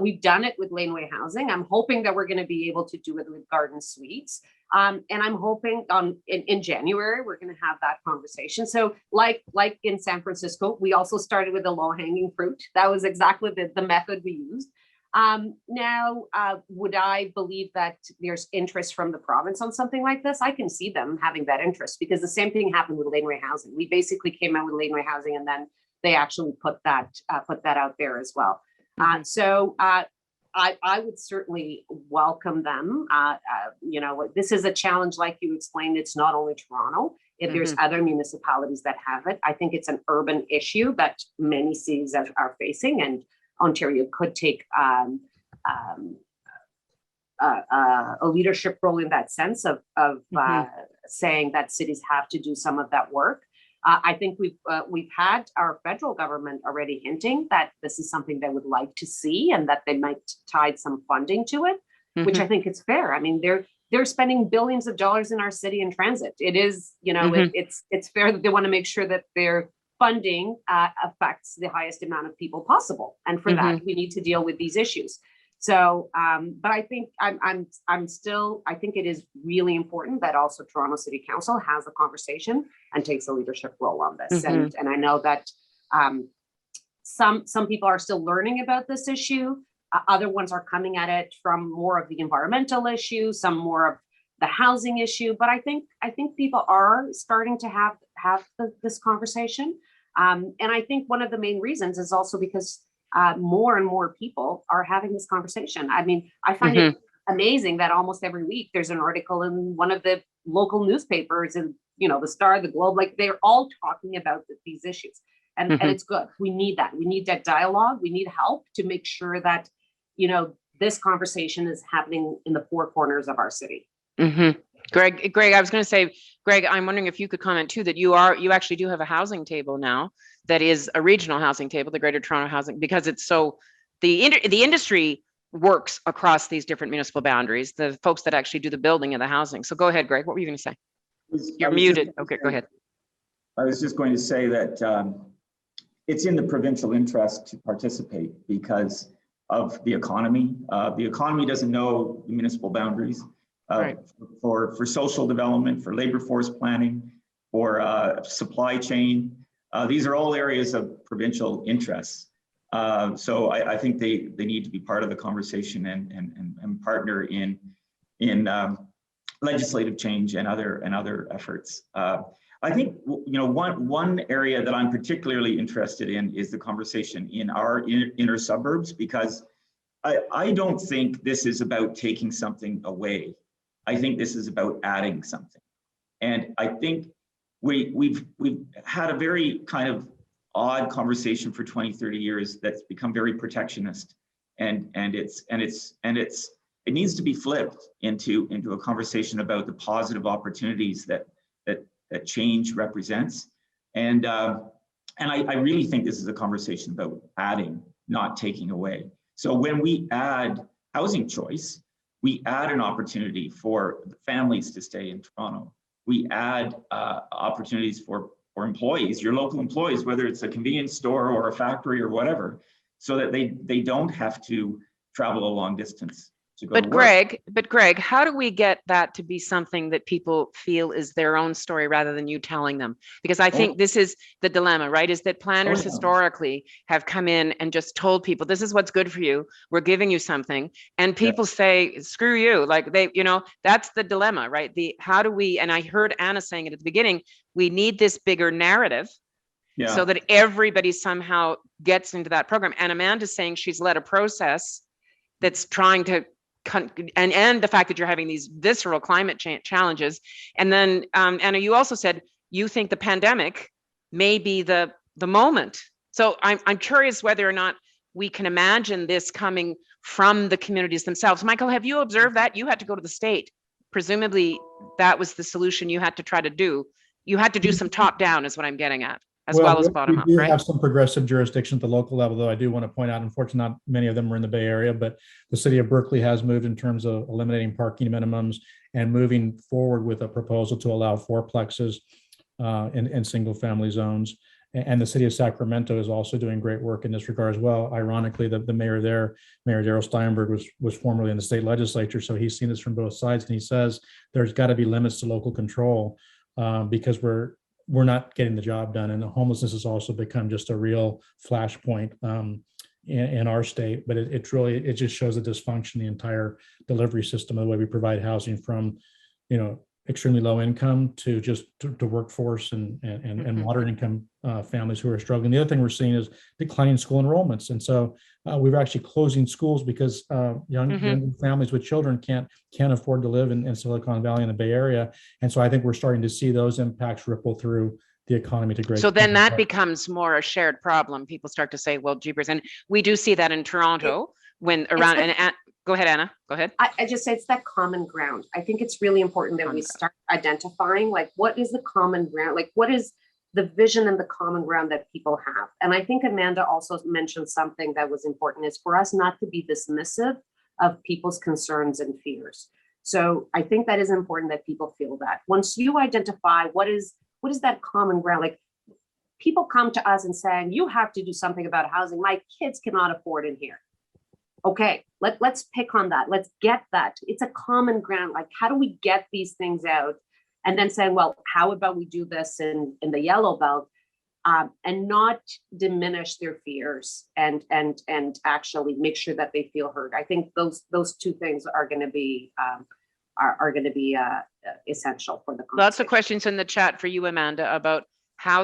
We've done it with laneway housing. I'm hoping that we're going to be able to do it with garden suites. And I'm hoping in January, we're going to have that conversation. So like in San Francisco, we also started with the low-hanging fruit. That was exactly the method we used. Now, would I believe that there's interest from the province on something like this? I can see them having that interest, because the same thing happened with laneway housing. We basically came out with laneway housing, and then they actually put that out there as well. So I would certainly welcome them. You know, this is a challenge, like you explained, it's not only Toronto. If there's other municipalities that have it, I think it's an urban issue that many cities are facing, and Ontario could take a leadership role in that sense of saying that cities have to do some of that work. I think we've had our federal government already hinting that this is something they would like to see, and that they might tie some funding to it, which I think is fair. I mean, they're spending billions of dollars in our city in transit. It is, you know, it's fair that they want to make sure that their funding affects the highest amount of people possible, and for that we need to deal with these issues. So, but I think I'm still, I think it is really important that also Toronto City Council has a conversation and takes a leadership role on this. And I know that some people are still learning about this issue. Other ones are coming at it from more of the environmental issue, some more of the housing issue. But I think people are starting to have this conversation. And I think one of the main reasons is also because more and more people are having this conversation. I mean, I find it amazing that almost every week there's an article in one of the local newspapers, and you know, the Star, the Globe, like they're all talking about these issues, and it's good. We need that. We need that dialogue. We need help to make sure that, you know, this conversation is happening in the four corners of our city. Greg, I was going to say, Greg, I'm wondering if you could comment too, that you actually do have a housing table now that is a regional housing table, the Greater Toronto Housing, because it's so, the industry works across these different municipal boundaries, the folks that actually do the building of the housing. So go ahead, Greg, what were you going to say? You're muted. Okay, go ahead. I was just going to say that it's in the provincial interest to participate because of the economy. The economy doesn't know the municipal boundaries. Right. For social development, for labor force planning, for supply chain. These are all areas of provincial interests. So I think they need to be part of the conversation and partner in legislative change and other efforts. I think, you know, one area that I'm particularly interested in is the conversation in our inner suburbs, because I don't think this is about taking something away. I think this is about adding something. And I think we've had a very kind of odd conversation for 20, 30 years that's become very protectionist. And it needs to be flipped into a conversation about the positive opportunities that change represents. And I really think this is a conversation about adding, not taking away. So when we add housing choice, we add an opportunity for families to stay in Toronto. We add opportunities for employees, your local employees, whether it's a convenience store or a factory or whatever, so that they don't have to travel a long distance to go to work. But Greg, how do we get that to be something that people feel is their own story rather than you telling them? Because I think this is the dilemma, right? Is that planners historically have come in and just told people, this is what's good for you. We're giving you something. And people say, screw you. Like they, you know, that's the dilemma, right? How do we, and I heard Anna saying it at the beginning, we need this bigger narrative so that everybody somehow gets into that program. And Amanda's saying she's led a process that's trying to, and the fact that you're having these visceral climate change challenges. And then Anna, you also said you think the pandemic may be the moment. So I'm curious whether or not we can imagine this coming from the communities themselves. Michael, have you observed that? You had to go to the state. Presumably that was the solution you had to try to do. You had to do some top down is what I'm getting at, as well as bottom up, right? We have some progressive jurisdiction at the local level, though I do want to point out, unfortunately, not many of them are in the Bay Area, but the city of Berkeley has moved in terms of eliminating parking minimums and moving forward with a proposal to allow fourplexes in single family zones. And the city of Sacramento is also doing great work in this regard as well. Ironically, the mayor there, Mayor Darrell Steinberg, was formerly in the state legislature, so he's seen this from both sides, and he says there's got to be limits to local control because we're not getting the job done. And the homelessness has also become just a real flashpoint in our state, but it just shows the dysfunction, the entire delivery system, of the way we provide housing from, you know, extremely low income to just to workforce and Mhm. moderate income families who are struggling. The other thing we're seeing is declining school enrollments. And so we're actually closing schools because young families with children can't afford to live in Silicon Valley and the Bay Area. And so I think we're starting to see those impacts ripple through the economy to great. So then that becomes more a shared problem. People start to say, well, jeepers. And we do see that in Toronto when around, and go ahead, Anna, go ahead. I just say it's that common ground. I think it's really important that we start identifying, like, what is the common ground? Like, what is the vision and the common ground that people have? And I think Amanda also mentioned something that was important, is for us not to be dismissive of people's concerns and fears. So I think that is important that people feel that. Once you identify what is that common ground, like, people come to us and saying, you have to do something about housing. My kids cannot afford in here. Okay, let's pick on that. Let's get that. It's a common ground. Like, how do we get these things out? And then saying, well, how about we do this in the yellow belt, and not diminish their fears and actually make sure that they feel heard. I think those two things are going to be essential for the conversation. Lots of questions in the chat for you, Amanda, about how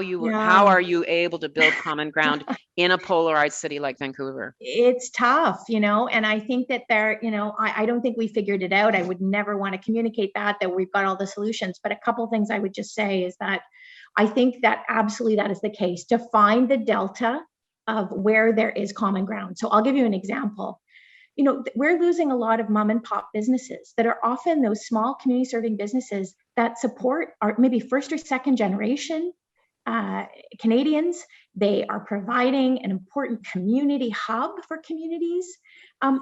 are you able to build common ground in a polarized city like Vancouver? It's tough, and I think that I don't think we figured it out. I would never want to communicate that we've got all the solutions, but a couple of things I would just say is that I think that absolutely that is the case, to find the delta of where there is common ground. So I'll give you an example. We're losing a lot of mom and pop businesses that are often those small community serving businesses that support our maybe first or second generation Canadians. They are providing an important community hub for communities.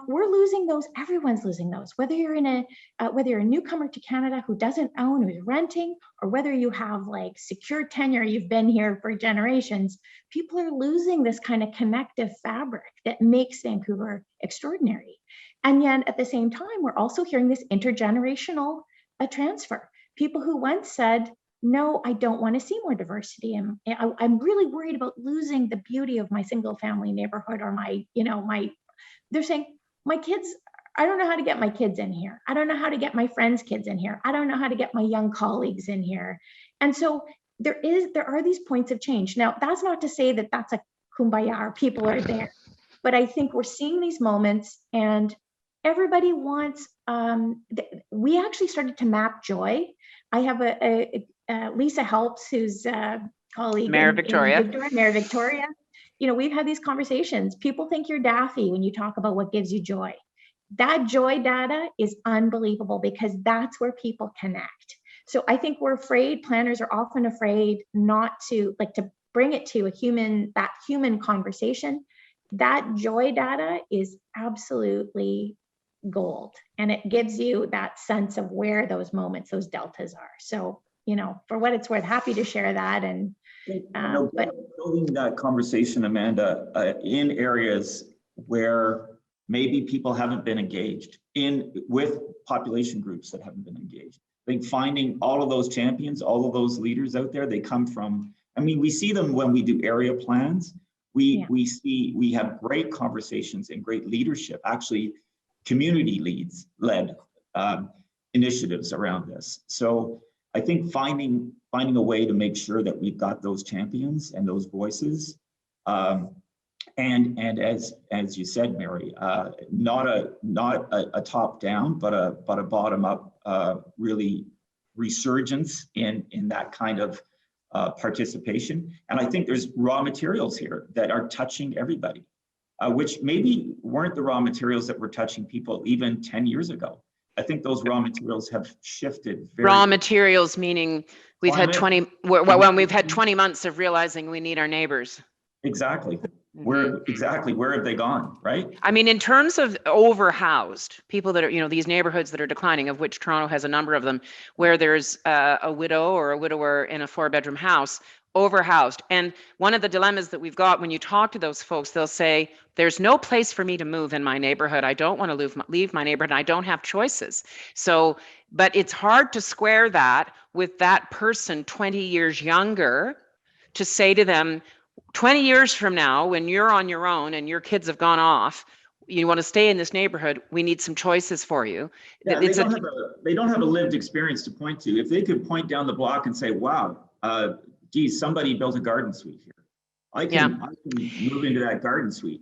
We're losing those. Everyone's losing those. Whether you're a newcomer to Canada who doesn't own, who's renting, or whether you have like secure tenure, you've been here for generations, people are losing this kind of connective fabric that makes Vancouver extraordinary. And yet at the same time, we're also hearing this intergenerational transfer. People who once said, no, I don't want to see more diversity. And I'm really worried about losing the beauty of my single family neighborhood, or they're saying, my kids, I don't know how to get my kids in here. I don't know how to get my friends' kids in here. I don't know how to get my young colleagues in here. And so there are these points of change. Now, that's not to say that that's a kumbaya, or people are there, but I think we're seeing these moments, and everybody wants, we actually started to map joy. I have Lisa Helps, who's a colleague. Mayor Victoria. Mayor Victoria. We've had these conversations. People think you're daffy when you talk about what gives you joy. That joy data is unbelievable, because that's where people connect. So I think we're afraid, planners are often afraid not to bring it to that human conversation. That joy data is absolutely gold. And it gives you that sense of where those moments, those deltas are. So, for what it's worth, happy to share that. And building that conversation, Amanda, in areas where maybe people haven't been engaged with population groups that haven't been engaged. I think finding all of those champions, all of those leaders out there, they come from, we see them when we do area plans. We have great conversations and great leadership, actually community led initiatives around this. So I think finding a way to make sure that we've got those champions and those voices, and as you said, Mary, not a top down, but a bottom up, really resurgence in that kind of participation. And I think there's raw materials here that are touching everybody, which maybe weren't the raw materials that were touching people even 10 years ago. I think those raw materials have shifted. Raw materials meaning we've had 20 months of realizing we need our neighbors. Exactly. Where have they gone, right? In terms of overhoused people that are, these neighborhoods that are declining, of which Toronto has a number of them, where there's a widow or a widower in a 4-bedroom house, overhoused. And one of the dilemmas that we've got when you talk to those folks, they'll say, there's no place for me to move in my neighborhood. I don't want to leave my neighborhood. I don't have choices. So, but it's hard to square that with that person 20 years younger, to say to them, 20 years from now, when you're on your own and your kids have gone off, you want to stay in this neighborhood, we need some choices for you. Yeah, It's they don't have a lived experience to point to. If they could point down the block and say, wow, geez, somebody built a garden suite here. I can move into that garden suite.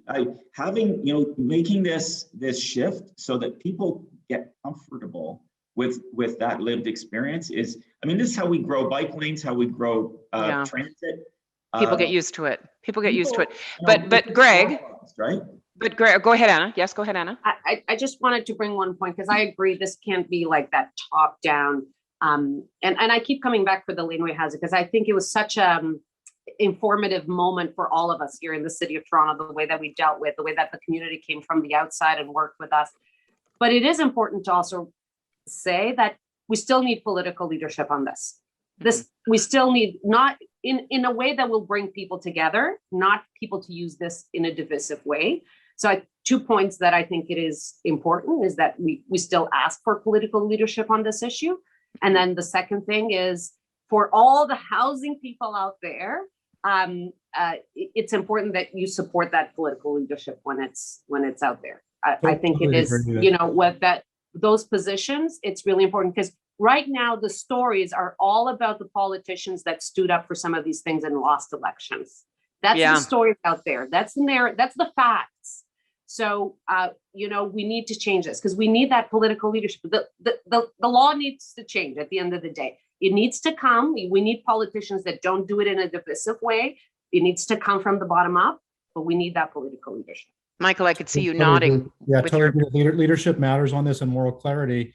Making this shift so that people get comfortable with that lived experience is, this is how we grow bike lanes, how we grow transit. People get used to it. People get used to it. But Greg, right? But Greg, go ahead, Anna. Yes, go ahead, Anna. I just wanted to bring one point, because I agree this can't be like that top down. And I keep coming back for the laneway hazard, because I think it was such a informative moment for all of us here in the city of Toronto, the way that we dealt with, the way that the community came from the outside and worked with us. But it is important to also say that we still need political leadership on this. We still need, not in a way that will bring people together, not people to use this in a divisive way. So 2 points that I think it is important is that we still ask for political leadership on this issue. And then the second thing is, for all the housing people out there, it's important that you support that political leadership when it's out there. I think it is, with those positions, it's really important, because right now the stories are all about the politicians that stood up for some of these things and lost elections. That's the story out there. That's the facts. So, we need to change this, because we need that political leadership. The law needs to change at the end of the day. It needs to come. We need politicians that don't do it in a divisive way. It needs to come from the bottom up, but we need that political leadership. Michael, I could see you nodding. Yeah, totally. Leadership matters on this, and moral clarity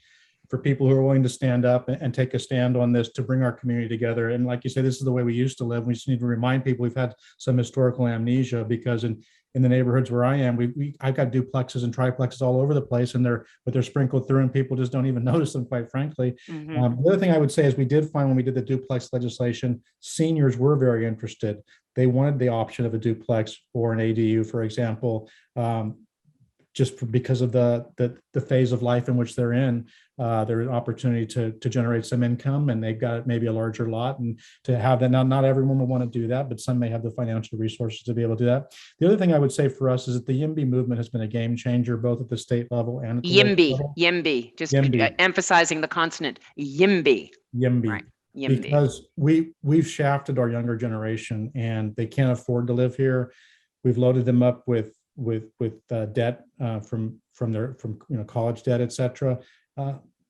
for people who are willing to stand up and take a stand on this to bring our community together. And like you say, this is the way we used to live. We just need to remind people we've had some historical amnesia, because in the neighborhoods where I am, I've got duplexes and triplexes all over the place, and they're sprinkled through, and people just don't even notice them, quite frankly. The other thing I would say is, we did find when we did the duplex legislation, seniors were very interested. They wanted the option of a duplex or an ADU, for example, just because of the phase of life in which they're in. There's an opportunity to generate some income, and they've got maybe a larger lot, and to have that. Now, not everyone will want to do that, but some may have the financial resources to be able to do that. The other thing I would say for us is that the YIMBY movement has been a game changer, both at the state level and at the YIMBY, just emphasizing the consonant, YIMBY. Right. YIMBY. Because we've shafted our younger generation, and they can't afford to live here. We've loaded them up with debt from college debt, etc.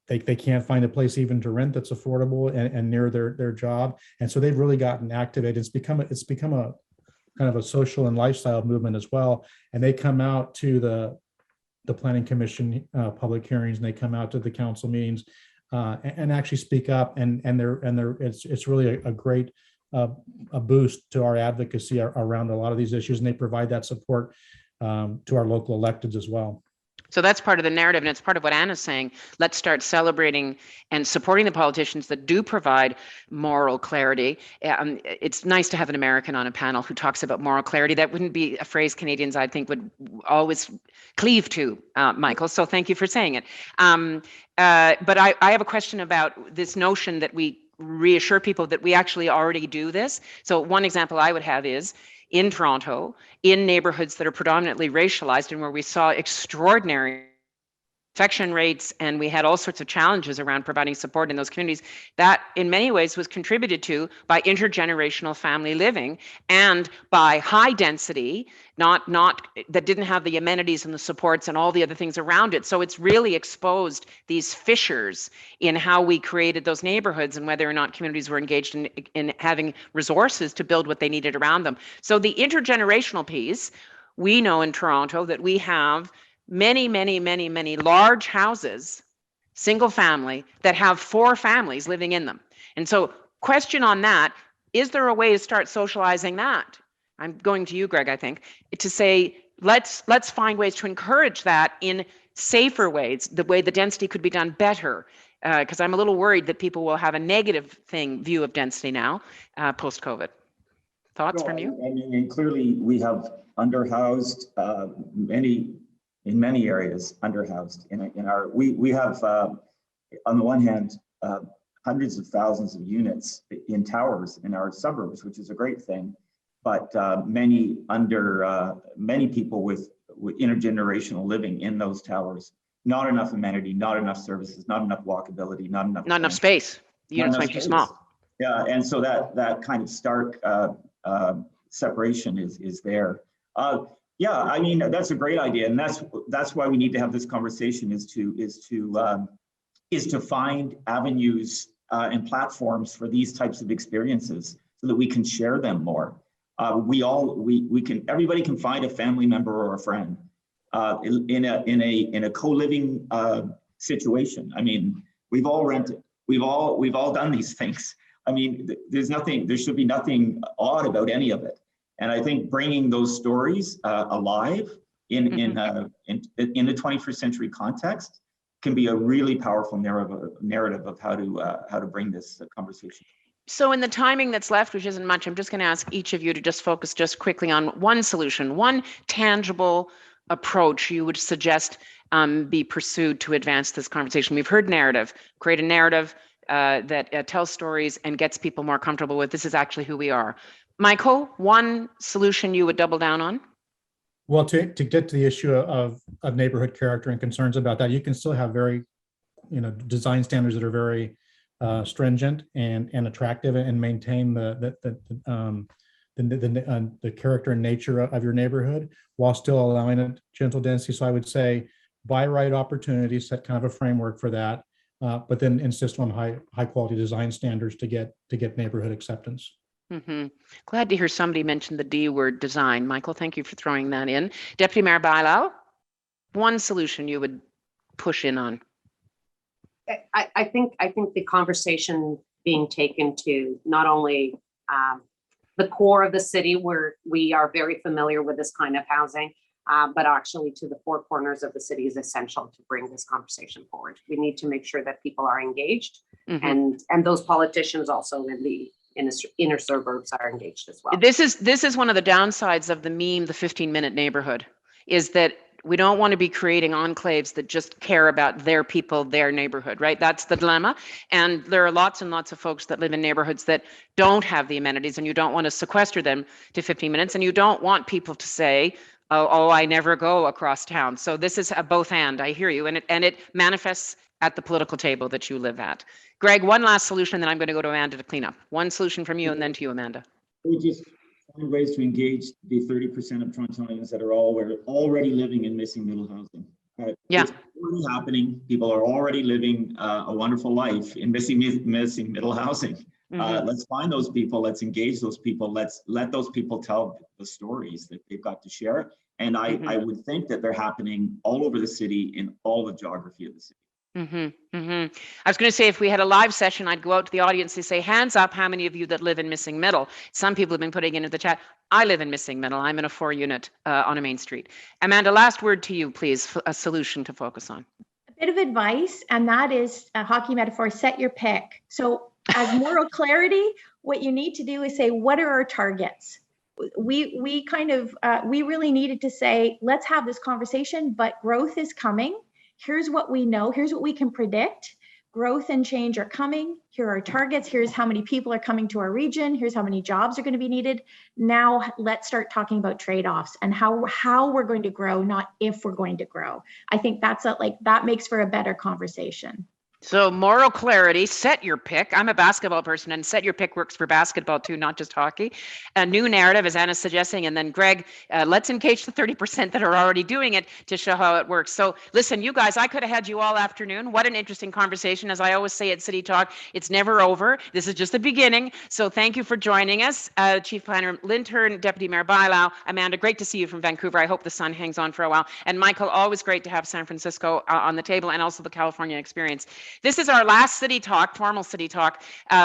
They can't find a place even to rent that's affordable and near their job, and so they've really gotten activated. It's become a kind of a social and lifestyle movement as well. And they come out to the Planning Commission public hearings, and they come out to the council meetings and actually speak up. And it's really a great a boost to our advocacy around a lot of these issues, and they provide that support to our local electeds as well. So that's part of the narrative, and it's part of what Anna's saying. Let's start celebrating and supporting the politicians that do provide moral clarity. It's nice to have an American on a panel who talks about moral clarity. That wouldn't be a phrase Canadians, I think, would always cleave to, Michael. So thank you for saying it. But I have a question about this notion that we reassure people that we actually already do this. So one example I would have is, in Toronto, in neighborhoods that are predominantly racialized and where we saw extraordinary infection rates, and we had all sorts of challenges around providing support in those communities, that in many ways was contributed to by intergenerational family living and by high density, not that didn't have the amenities and the supports and all the other things around it. So it's really exposed these fissures in how we created those neighborhoods and whether or not communities were engaged in having resources to build what they needed around them. So the intergenerational piece, we know in Toronto that we have many large houses, single family, that have 4 families living in them. And so question on that, is there a way to start socializing that? I'm going to you, Greg, I think, to say, let's find ways to encourage that in safer ways, the way the density could be done better. Because I'm a little worried that people will have a negative view of density now, post-COVID. Thoughts from you? I mean, and clearly we have underhoused in many areas, underhoused. We have, on the one hand, hundreds of thousands of units in towers in our suburbs, which is a great thing. But many people with intergenerational living in those towers. Not enough amenity, not enough services, not enough walkability, not enough space. The not units enough might be too space. small. Yeah, and so that kind of stark separation is there. Yeah, I mean, that's a great idea, and that's why we need to have this conversation, is to find avenues and platforms for these types of experiences so that we can share them more. Everybody can find a family member or a friend in a co-living situation. I mean, we've all rented, we've all done these things. I mean, there should be nothing odd about any of it. And I think bringing those stories alive in the 21st century context can be a really powerful narrative of how to bring this conversation. So in the timing that's left, which isn't much, I'm just going to ask each of you to just focus just quickly on one solution, one tangible approach you would suggest be pursued to advance this conversation. We've heard narrative, create a narrative that tells stories and gets people more comfortable with this is actually who we are. Michael, one solution you would double down on? Well, to get to the issue of neighborhood character and concerns about that, you can still have very, design standards that are very stringent and attractive, and maintain the character and nature of your neighborhood while still allowing a gentle density. So I would say by right opportunities, set kind of a framework for that, but then insist on high quality design standards to get neighborhood acceptance. Mm-hmm. Glad to hear somebody mention the D word, design. Michael, thank you for throwing that in. Deputy Mayor Bailau, one solution you would push in on. I think the conversation being taken to not only the core of the city, where we are very familiar with this kind of housing, but actually to the four corners of the city is essential to bring this conversation forward. We need to make sure that people are engaged, and those politicians also in the inner suburbs are engaged as well. This is one of the downsides of the meme, the 15-minute neighborhood, is that we don't want to be creating enclaves that just care about their people, their neighborhood, right? That's the dilemma. And there are lots and lots of folks that live in neighborhoods that don't have the amenities, and you don't want to sequester them to 15 minutes, and you don't want people to say, oh, I never go across town. So this is a both and, I hear you. And it manifests at the political table that you live at. Greg, one last solution, then I'm going to go to Amanda to clean up. One solution from you, and then to you, Amanda. We just find ways to engage the 30% of Torontonians that are already living in missing middle housing. Yeah. It's already happening. People are already living a wonderful life in missing middle housing. Let's find those people. Let's engage those people. Let's let those people tell the stories that they've got to share. And I would think that they're happening all over the city in all the geography of the city. I was going to say, if we had a live session, I'd go out to the audience and say, hands up, how many of you that live in missing middle? Some people have been putting into the chat, I live in missing middle. I'm in a 4-unit on a main street. Amanda, last word to you, please, a solution to focus on. A bit of advice, and that is a hockey metaphor, set your pick. So as moral clarity, what you need to do is say, what are our targets? We really needed to say, let's have this conversation, but growth is coming. Here's what we know. Here's what we can predict. Growth and change are coming. Here are targets. Here's how many people are coming to our region. Here's how many jobs are going to be needed. Now let's start talking about trade-offs and how we're going to grow, not if we're going to grow. I think that makes for a better conversation. So moral clarity, set your pick. I'm a basketball person, and set your pick works for basketball too, not just hockey. A new narrative, as Anna's suggesting. And then Greg, let's engage the 30% that are already doing it to show how it works. So listen, you guys, I could have had you all afternoon. What an interesting conversation. As I always say at City Talk, it's never over. This is just the beginning. So thank you for joining us. Chief Planner Lintern, Deputy Mayor Bailau, Amanda, great to see you from Vancouver. I hope the sun hangs on for a while. And Michael, always great to have San Francisco on the table, and also the California experience. This is our last City Talk, formal City Talk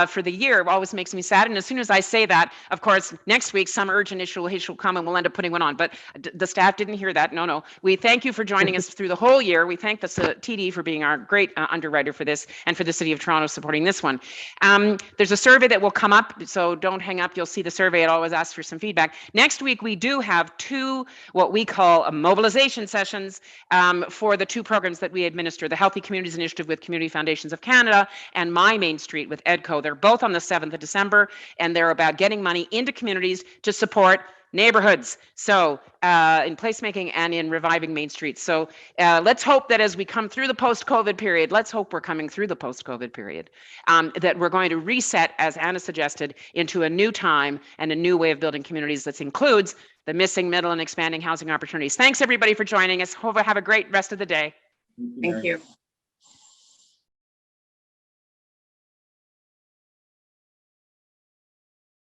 for the year. It always makes me sad. And as soon as I say that, of course, next week, some urgent issue will come and we'll end up putting one on. But the staff didn't hear that. No. We thank you for joining us through the whole year. We thank the TD for being our great underwriter for this, and for the City of Toronto supporting this one. There's a survey that will come up, so don't hang up. You'll see the survey. It always asks for some feedback. Next week, we do have 2 what we call mobilization sessions for the 2 programs that we administer, the Healthy Communities Initiative with Community Foundations of Canada and My Main Street with EDCO. They're both on the 7th of December, and they're about getting money into communities to support neighborhoods. So in placemaking and in reviving Main Street. So let's hope that as we come through the post-COVID period, let's hope we're coming through the post-COVID period, that we're going to reset, as Anna suggested, into a new time and a new way of building communities that includes the missing middle and expanding housing opportunities. Thanks everybody for joining us. Hope you have a great rest of the day. Thank you.